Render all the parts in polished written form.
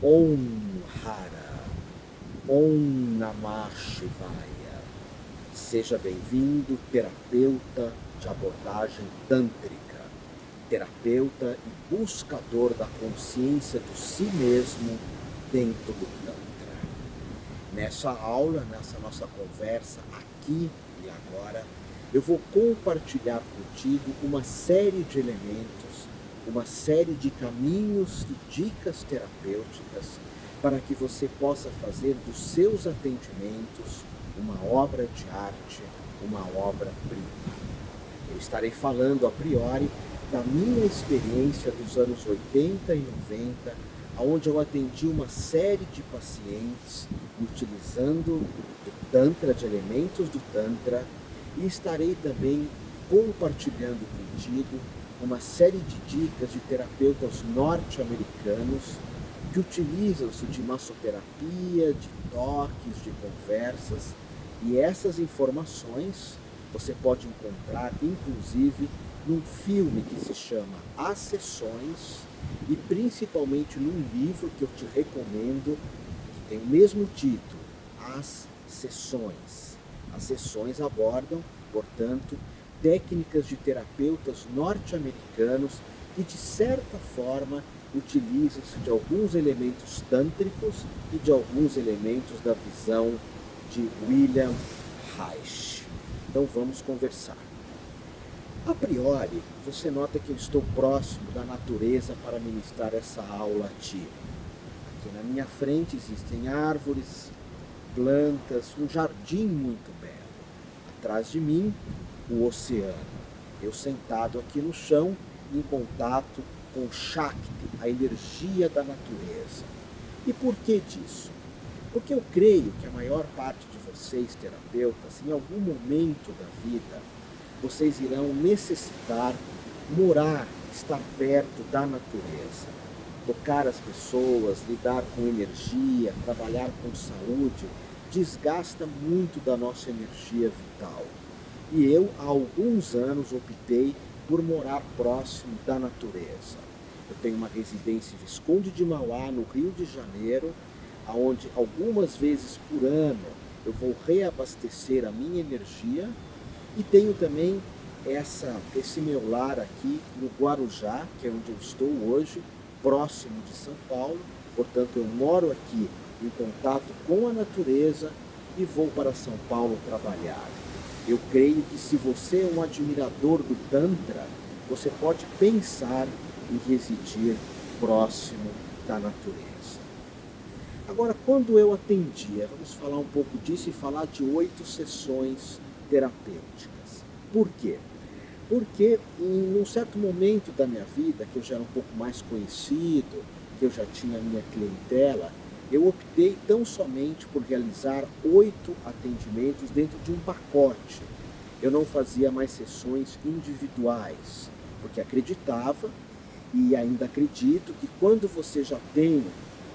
Om Hara, Om Namah Shivaya. Seja bem-vindo, terapeuta de abordagem tântrica, terapeuta e buscador da consciência do si mesmo dentro do Tantra. Nessa aula, nessa nossa conversa aqui e agora, eu vou compartilhar contigo uma série de elementos, uma série de caminhos e dicas terapêuticas para que você possa fazer dos seus atendimentos uma obra de arte, uma obra-prima. Eu estarei falando a priori da minha experiência dos anos 80 e 90, onde eu atendi uma série de pacientes utilizando do Tantra, de elementos do Tantra, e estarei também compartilhando contigo uma série de dicas de terapeutas norte-americanos que utilizam-se de massoterapia, de toques, de conversas, e essas informações você pode encontrar, inclusive, num filme que se chama As Sessões, e principalmente num livro que eu te recomendo, que tem o mesmo título, As Sessões. As sessões abordam, portanto, técnicas de terapeutas norte-americanos que, de certa forma, utilizam-se de alguns elementos tântricos e de alguns elementos da visão de William Reich. Então vamos conversar. A priori, você nota que eu estou próximo da natureza para ministrar essa aula a ti. Aqui na minha frente existem árvores, plantas, um jardim muito belo. Atrás de mim, o oceano. Eu sentado aqui no chão, em contato com o Shakti, a energia da natureza. E por que disso? Porque eu creio que a maior parte de vocês, terapeutas, em algum momento da vida, vocês irão necessitar morar, estar perto da natureza, tocar as pessoas, lidar com energia, trabalhar com saúde, desgasta muito da nossa energia vital. E eu, há alguns anos, optei por morar próximo da natureza. Eu tenho uma residência em Visconde de Mauá, no Rio de Janeiro, onde algumas vezes por ano eu vou reabastecer a minha energia, e tenho também esse meu lar aqui no Guarujá, que é onde eu estou hoje, próximo de São Paulo. Portanto, eu moro aqui em contato com a natureza e vou para São Paulo trabalhar. Eu creio que se você é um admirador do Tantra, você pode pensar em residir próximo da natureza. Agora, quando eu atendia, vamos falar um pouco disso e falar de 8 sessões terapêuticas. Por quê? Porque em um certo momento da minha vida, que eu já era um pouco mais conhecido, que eu já tinha a minha clientela, eu optei tão somente por realizar 8 atendimentos dentro de um pacote. Eu não fazia mais sessões individuais, porque acreditava e ainda acredito que quando você já tem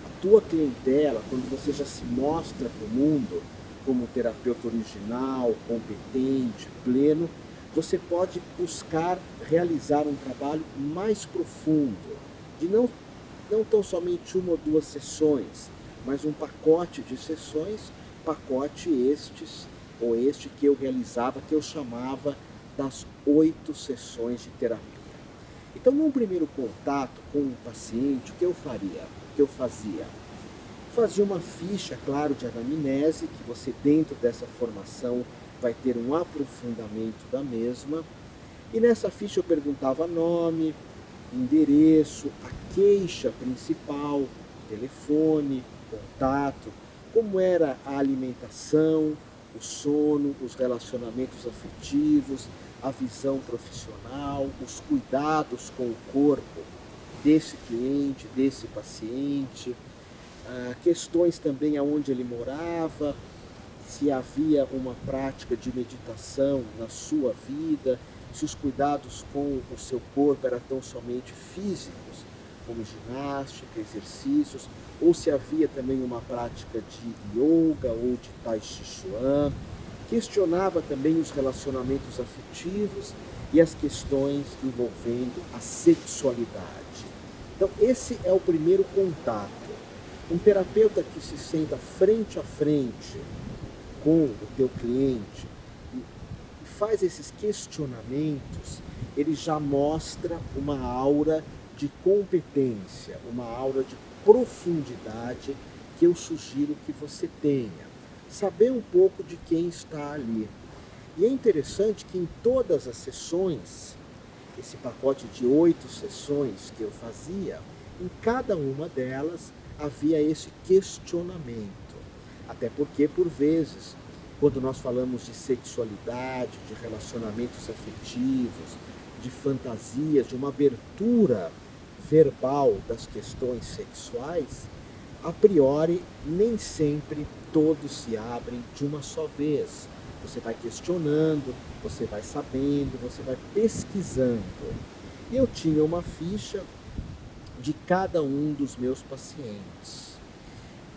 a tua clientela, quando você já se mostra para o mundo como um terapeuta original, competente, pleno, você pode buscar realizar um trabalho mais profundo, de não tão somente 1 ou 2 sessões, mas um pacote de sessões, pacote este que eu realizava, que eu chamava das 8 sessões de terapia. Então, num primeiro contato com um paciente, o que eu fazia? Fazia uma ficha, claro, de anamnese, que você dentro dessa formação vai ter um aprofundamento da mesma, e nessa ficha eu perguntava nome, endereço, a queixa principal, telefone, contato, como era a alimentação, o sono, os relacionamentos afetivos, a visão profissional, os cuidados com o corpo desse cliente, desse paciente, questões também aonde ele morava, se havia uma prática de meditação na sua vida, se os cuidados com o seu corpo eram tão somente físicos, como ginástica, exercícios, ou se havia também uma prática de yoga ou de tai chi chuan. Questionava também os relacionamentos afetivos e as questões envolvendo a sexualidade. Então, esse é o primeiro contato. Um terapeuta que se senta frente a frente com o teu cliente e faz esses questionamentos, ele já mostra uma aura de competência, uma aura de profundidade que eu sugiro que você tenha. Saber um pouco de quem está ali. E é interessante que em todas as sessões, esse pacote de 8 sessões que eu fazia, em cada uma delas havia esse questionamento. Até porque, por vezes, quando nós falamos de sexualidade, de relacionamentos afetivos, de fantasias, de uma abertura verbal das questões sexuais, a priori, nem sempre todos se abrem de uma só vez. Você vai questionando, você vai sabendo, você vai pesquisando. E eu tinha uma ficha de cada um dos meus pacientes.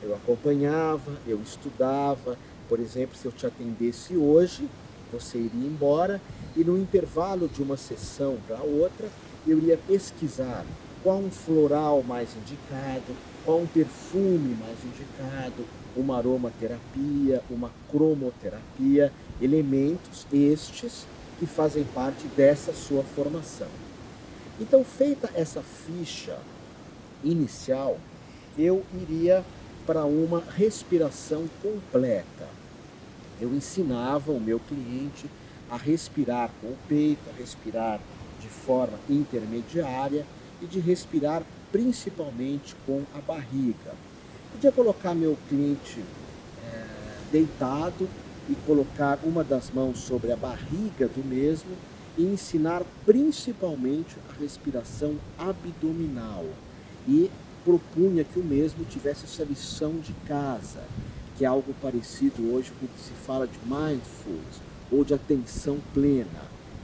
Eu acompanhava, eu estudava. Por exemplo, se eu te atendesse hoje, você iria embora e no intervalo de uma sessão para outra, eu iria pesquisar qual um floral mais indicado, qual um perfume mais indicado, uma aromaterapia, uma cromoterapia, elementos estes que fazem parte dessa sua formação. Então, feita essa ficha inicial, eu iria para uma respiração completa. Eu ensinava o meu cliente a respirar com o peito, a respirar de forma intermediária e de respirar principalmente com a barriga. Podia colocar meu cliente deitado e colocar uma das mãos sobre a barriga do mesmo e ensinar principalmente a respiração abdominal. E propunha que o mesmo tivesse essa lição de casa, que é algo parecido hoje com o que se fala de mindfulness ou de atenção plena,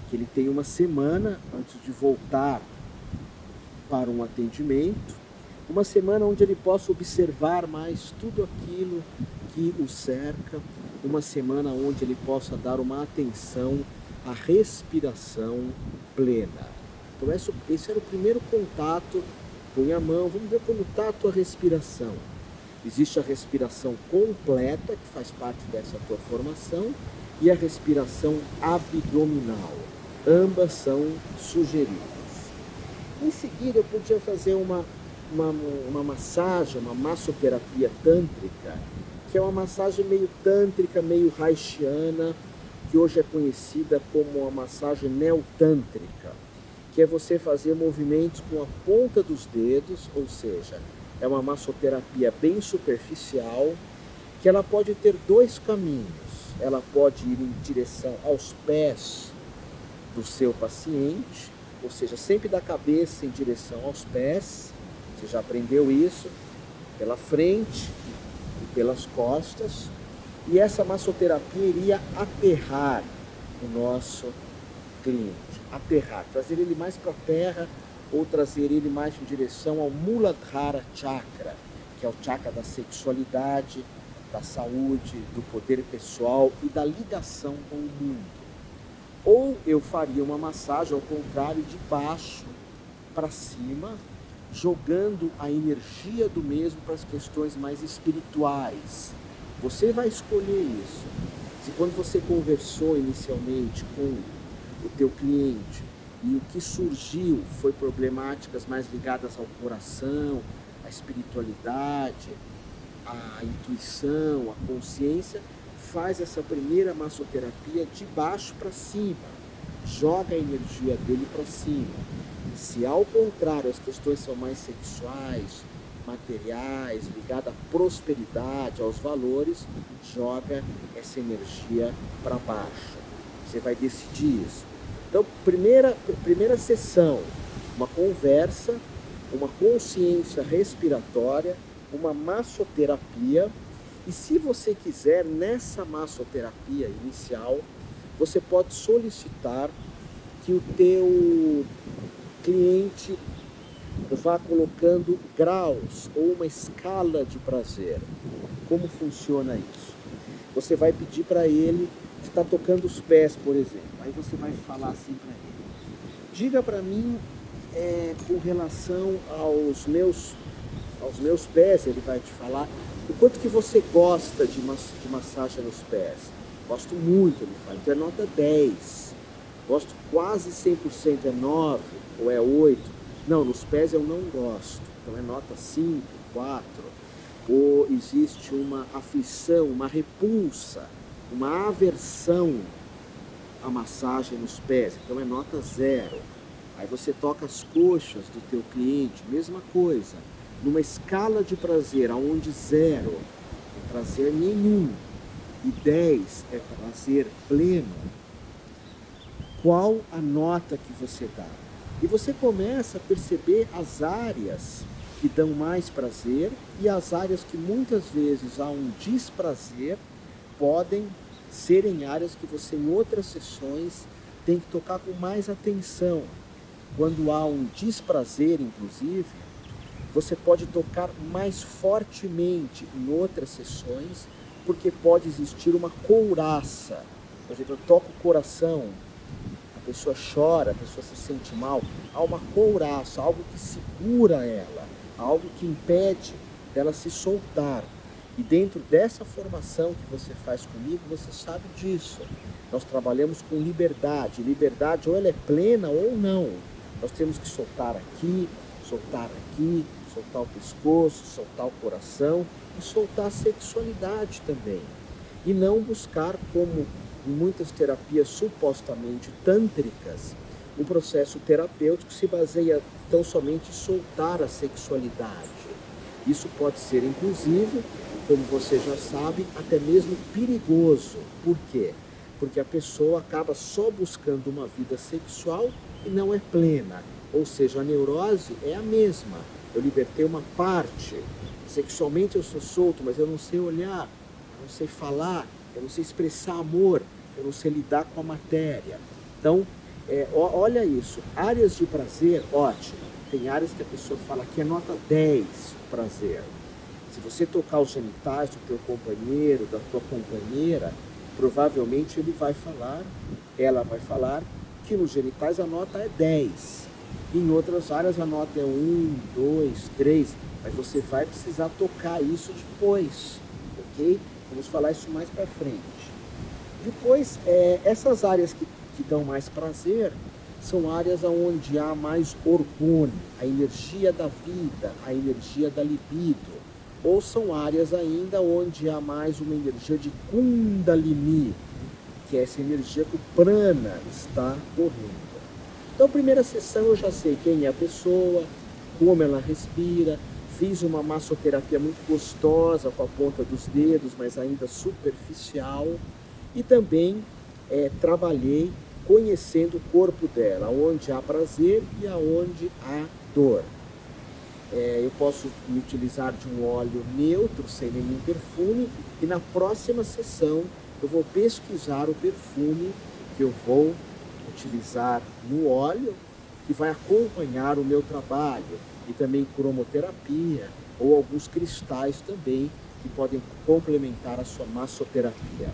que ele tem uma semana antes de voltar para um atendimento, uma semana onde ele possa observar mais tudo aquilo que o cerca, uma semana onde ele possa dar uma atenção à respiração plena. Então esse era o primeiro contato. Põe a mão, vamos ver como está a tua respiração. Existe a respiração completa, que faz parte dessa tua formação, e a respiração abdominal. Ambas são sugeridas. Em seguida, eu podia fazer uma massagem, uma massoterapia tântrica, que é uma massagem meio tântrica, meio haitiana, que hoje é conhecida como a massagem neotântrica, que é você fazer movimentos com a ponta dos dedos, ou seja, é uma massoterapia bem superficial, que ela pode ter 2 caminhos. Ela pode ir em direção aos pés do seu paciente, ou seja, sempre da cabeça em direção aos pés, você já aprendeu isso, pela frente e pelas costas, e essa massoterapia iria aterrar o nosso cliente, aterrar, trazer ele mais para a terra ou trazer ele mais em direção ao Muladhara Chakra, que é o chakra da sexualidade, da saúde, do poder pessoal e da ligação com o mundo. Ou eu faria uma massagem ao contrário, de baixo para cima, jogando a energia do mesmo para as questões mais espirituais. Você vai escolher isso. Se quando você conversou inicialmente com o teu cliente e o que surgiu foi problemáticas mais ligadas ao coração, à espiritualidade, à intuição, à consciência, faz essa primeira massoterapia de baixo para cima, joga a energia dele para cima. Se ao contrário as questões são mais sexuais, materiais, ligadas à prosperidade, aos valores, joga essa energia para baixo. Você vai decidir isso. Então, primeira sessão, uma conversa, uma consciência respiratória, uma massoterapia. E se você quiser, nessa massoterapia inicial, você pode solicitar que o teu cliente vá colocando graus ou uma escala de prazer. Como funciona isso? Você vai pedir para ele, está tocando os pés, por exemplo. Aí você vai falar assim para ele: diga para mim com relação aos meus aos meus pés, ele vai te falar o quanto que você gosta de massagem nos pés. Gosto muito, ele fala, então é nota 10. Gosto quase 100%, é 9 ou é 8. Não, nos pés eu não gosto, então é nota 5, 4. Ou existe uma aflição, uma repulsa, uma aversão à massagem nos pés, então é nota 0. Aí você toca as coxas do teu cliente, mesma coisa. Numa escala de prazer, onde 0 é prazer nenhum e 10 é prazer pleno, qual a nota que você dá? E você começa a perceber as áreas que dão mais prazer e as áreas que muitas vezes há um desprazer podem serem áreas que você em outras sessões tem que tocar com mais atenção. Quando há um desprazer, inclusive, você pode tocar mais fortemente em outras sessões, porque pode existir uma couraça. Por exemplo, eu toco o coração, a pessoa chora, a pessoa se sente mal, há uma couraça, algo que segura ela, algo que impede dela se soltar. E dentro dessa formação que você faz comigo, você sabe disso. Nós trabalhamos com liberdade. Liberdade ou ela é plena ou não. Nós temos que soltar aqui, soltar o pescoço, soltar o coração e soltar a sexualidade também. E não buscar, como em muitas terapias supostamente tântricas, um processo terapêutico que se baseia tão somente em soltar a sexualidade. Isso pode ser, inclusive, como você já sabe, até mesmo perigoso. Por quê? Porque a pessoa acaba só buscando uma vida sexual e não é plena. Ou seja, a neurose é a mesma. Eu libertei uma parte. Sexualmente eu sou solto, mas eu não sei olhar, eu não sei falar, eu não sei expressar amor, eu não sei lidar com a matéria. Então, olha isso. Áreas de prazer, ótimo. Tem áreas que a pessoa fala que é nota 10 o prazer. Se você tocar os genitais do teu companheiro, da tua companheira, provavelmente ela vai falar que nos genitais a nota é 10. Em outras áreas a nota é 1, 2, 3, mas você vai precisar tocar isso depois, ok? Vamos falar isso mais para frente. Depois, essas áreas que dão mais prazer são áreas onde há mais orgulho, a energia da vida, a energia da libido. Ou são áreas ainda onde há mais uma energia de Kundalini, que é essa energia que o prana está correndo. Então, primeira sessão eu já sei quem é a pessoa, como ela respira, fiz uma massoterapia muito gostosa com a ponta dos dedos, mas ainda superficial, e também trabalhei conhecendo o corpo dela, onde há prazer e aonde há dor. Eu posso me utilizar de um óleo neutro, sem nenhum perfume, e na próxima sessão eu vou pesquisar o perfume que eu vou utilizar no óleo, que vai acompanhar o meu trabalho, e também cromoterapia, ou alguns cristais também, que podem complementar a sua massoterapia.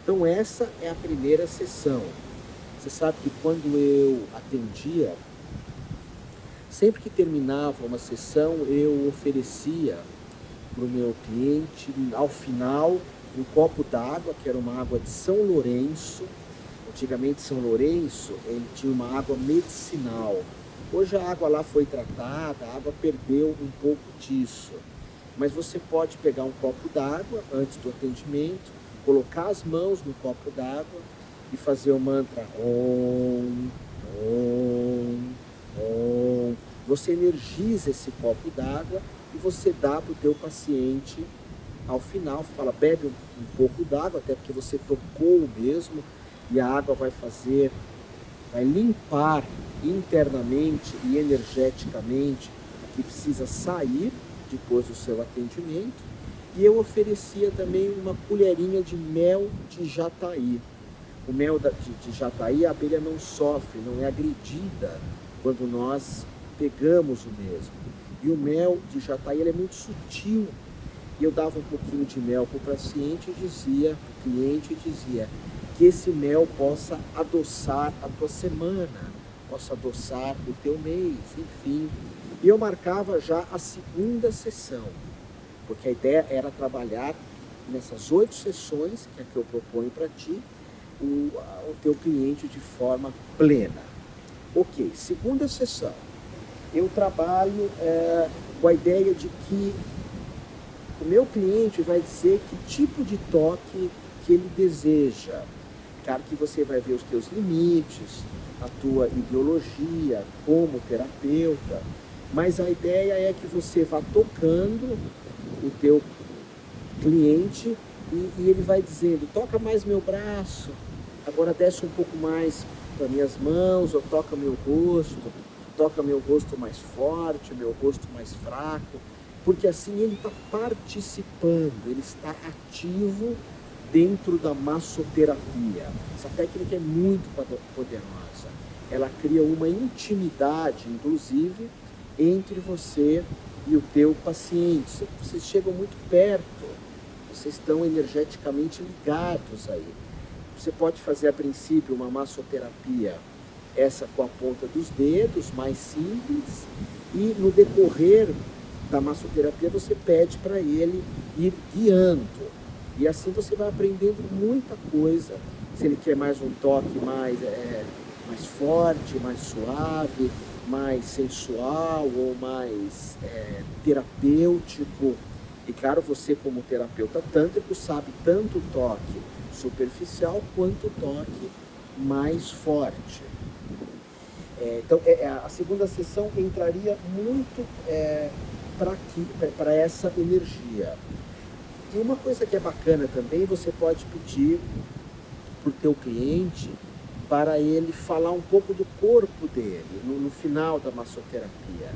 Então essa é a primeira sessão. Você sabe que quando eu atendia, sempre que terminava uma sessão, eu oferecia para o meu cliente, ao final, um copo d'água, que era uma água de São Lourenço. Antigamente, São Lourenço, ele tinha uma água medicinal. Hoje a água lá foi tratada, a água perdeu um pouco disso. Mas você pode pegar um copo d'água antes do atendimento, colocar as mãos no copo d'água e fazer o mantra Om, Om, Om. Você energiza esse copo d'água e você dá para o teu paciente ao final. Fala, bebe um pouco d'água, até porque você tocou mesmo, e a água vai limpar internamente e energeticamente o que precisa sair depois do seu atendimento. E eu oferecia também uma colherinha de mel de jataí. O mel de jataí, a abelha não sofre, não é agredida quando nós pegamos o mesmo. E o mel de jataí ele é muito sutil. E eu dava um pouquinho de mel para o paciente e dizia, para o cliente, dizia que esse mel possa adoçar a tua semana, possa adoçar o teu mês, enfim. E eu marcava já a segunda sessão, porque a ideia era trabalhar nessas 8 sessões, que é que eu proponho para ti, o teu cliente de forma plena. Ok, segunda sessão. Eu trabalho com a ideia de que o meu cliente vai dizer que tipo de toque que ele deseja. Claro que você vai ver os teus limites, a tua ideologia como terapeuta, mas a ideia é que você vá tocando o teu cliente e ele vai dizendo, toca mais meu braço, agora desce um pouco mais para minhas mãos, ou toca meu rosto mais forte, meu rosto mais fraco, porque assim ele está participando, ele está ativo dentro da massoterapia. Essa técnica é muito poderosa. Ela cria uma intimidade, inclusive, entre você e o teu paciente. Vocês chegam muito perto, vocês estão energeticamente ligados aí. Você pode fazer a princípio uma massoterapia, essa com a ponta dos dedos, mais simples, e no decorrer da massoterapia você pede para ele ir guiando. E assim você vai aprendendo muita coisa. Se ele quer mais um toque mais forte, mais suave, mais sensual ou mais terapêutico. E claro, você como terapeuta tântrico sabe tanto o toque superficial quanto o toque mais forte. Então a segunda sessão entraria muito para essa energia. E uma coisa que é bacana também, você pode pedir para o teu cliente para ele falar um pouco do corpo dele, no final da massoterapia.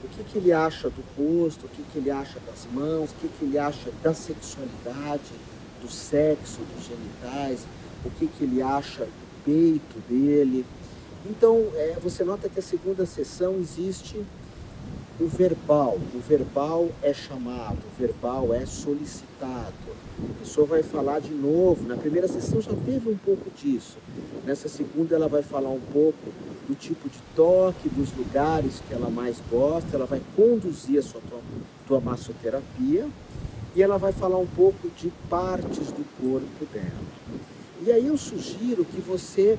O que ele acha do rosto, o que ele acha das mãos, o que ele acha da sexualidade, do sexo, dos genitais, o que ele acha do peito dele. Então, você nota que a segunda sessão existe o verbal é chamado, o verbal é solicitado. A pessoa vai falar de novo, na primeira sessão já teve um pouco disso, nessa segunda ela vai falar um pouco do tipo de toque, dos lugares que ela mais gosta, ela vai conduzir a tua massoterapia e ela vai falar um pouco de partes do corpo dela. E aí eu sugiro que você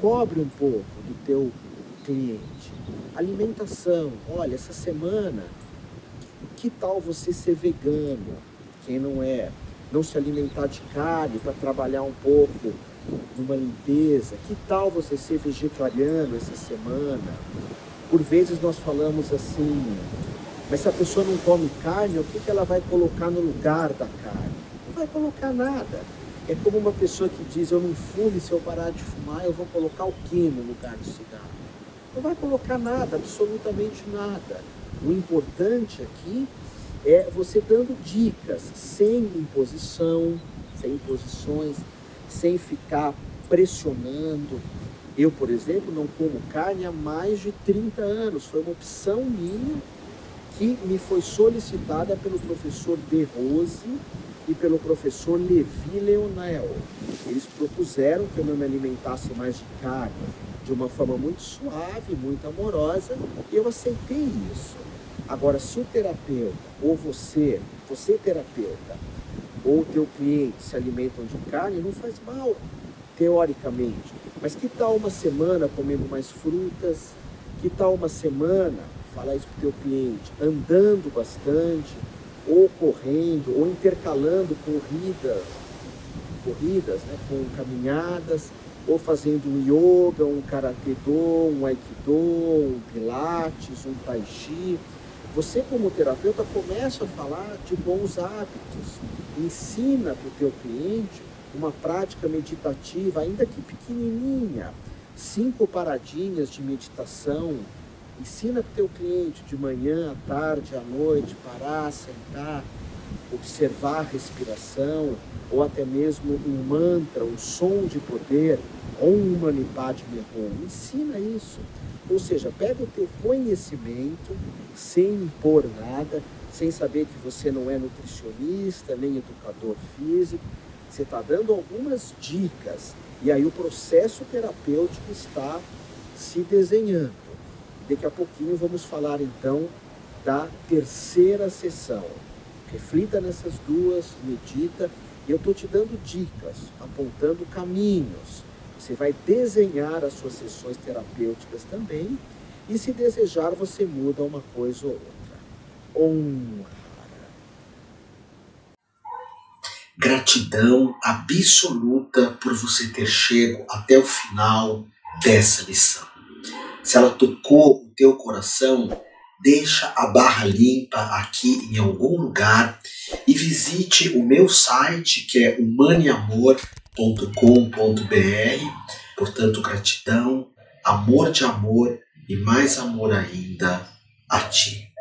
cobre um pouco do teu cliente. Alimentação, olha, essa semana, que tal você ser vegano? Quem não é? Não se alimentar de carne para trabalhar um pouco numa limpeza. Que tal você ser vegetariano essa semana? Por vezes nós falamos assim, mas se a pessoa não come carne, o que ela vai colocar no lugar da carne? Não vai colocar nada. É como uma pessoa que diz, eu não fumo, se eu parar de fumar, eu vou colocar o quê no lugar do cigarro? Não vai colocar nada, absolutamente nada. O importante aqui é você dando dicas, sem imposição, sem imposições, sem ficar pressionando. Eu, por exemplo, não como carne há mais de 30 anos. Foi uma opção minha que me foi solicitada pelo professor De Rose e pelo professor Levi Leonel. Eles propuseram que eu não me alimentasse mais de carne de uma forma muito suave, muito amorosa, e eu aceitei isso. Agora, se o terapeuta, ou você terapeuta, ou o teu cliente se alimentam de carne, não faz mal, teoricamente. Mas que tal uma semana comendo mais frutas? Que tal uma semana, falar isso para o teu cliente, andando bastante, ou correndo, ou intercalando corridas, né, com caminhadas, ou fazendo um yoga, um karatê-do, um aikido, um pilates, um tai chi. Você como terapeuta começa a falar de bons hábitos, ensina para o teu cliente uma prática meditativa, ainda que pequenininha, 5 paradinhas de meditação. Ensina para o teu cliente de manhã, à tarde, à noite, parar, sentar, observar a respiração, ou até mesmo um mantra, um som de poder, Om Mani Padme Hum. Ensina isso. Ou seja, pega o teu conhecimento, sem impor nada, sem saber que você não é nutricionista, nem educador físico. Você está dando algumas dicas, e aí o processo terapêutico está se desenhando. Daqui a pouquinho vamos falar então da terceira sessão. Reflita nessas duas, medita, e eu estou te dando dicas, apontando caminhos. Você vai desenhar as suas sessões terapêuticas também, e se desejar você muda uma coisa ou outra. Gratidão absoluta por você ter chego até o final dessa lição. Se ela tocou o teu coração, deixa a barra limpa aqui em algum lugar e visite o meu site, que é humaneamor.com.br. Portanto, gratidão, amor de amor e mais amor ainda a ti.